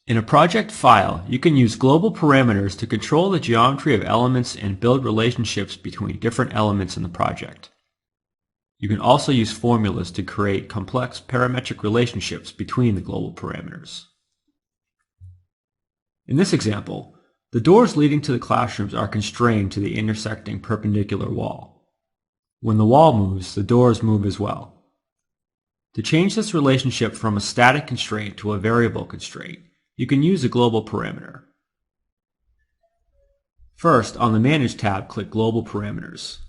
In a project file, you can use global parameters to control the geometry of elements and build relationships between different elements in the project. You can also use formulas to create complex parametric relationships between the global parameters. In this example, the doors leading to the classrooms are constrained to the intersecting perpendicular wall. When the wall moves, the doors move as well. To change this relationship from a static constraint to a variable constraint, you can use a global parameter. First, on the Manage tab, click Global Parameters.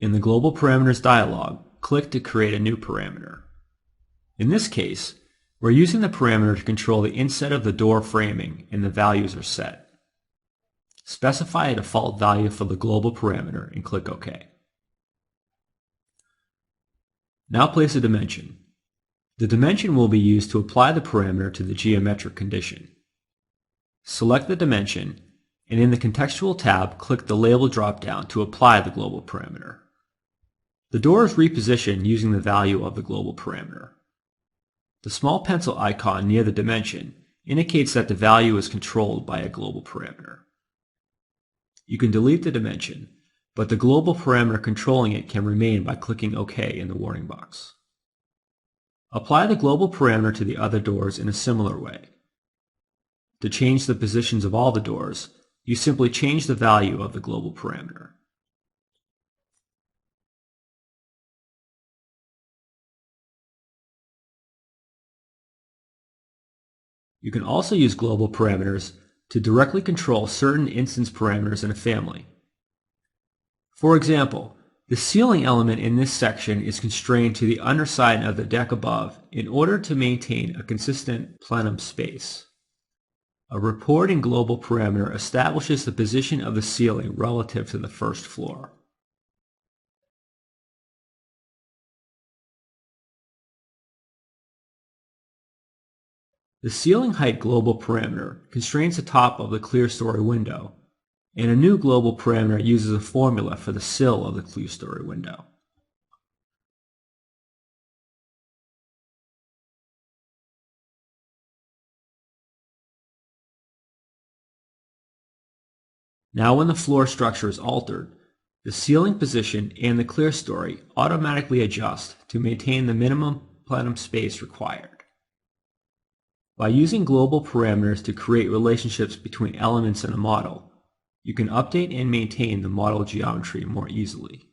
In the Global Parameters dialog, click to create a new parameter. In this case, we're using the parameter to control the inset of the door framing, and the values are set. Specify a default value for the global parameter and click OK. Now place a dimension. The dimension will be used to apply the parameter to the geometric condition. Select the dimension, and in the Contextual tab, click the Label drop-down to apply the global parameter. The door is repositioned using the value of the global parameter. The small pencil icon near the dimension indicates that the value is controlled by a global parameter. You can delete the dimension, but the global parameter controlling it can remain by clicking OK in the warning box. Apply the global parameter to the other doors in a similar way. To change the positions of all the doors, you simply change the value of the global parameter. You can also use global parameters to directly control certain instance parameters in a family. For example, the ceiling element in this section is constrained to the underside of the deck above in order to maintain a consistent plenum space. A reporting global parameter establishes the position of the ceiling relative to the first floor. The ceiling height global parameter constrains the top of the clerestory window, and a new global parameter uses a formula for the sill of the clerestory window. Now when the floor structure is altered, the ceiling position and the clerestory automatically adjust to maintain the minimum plenum space required. By using global parameters to create relationships between elements in a model, you can update and maintain the model geometry more easily.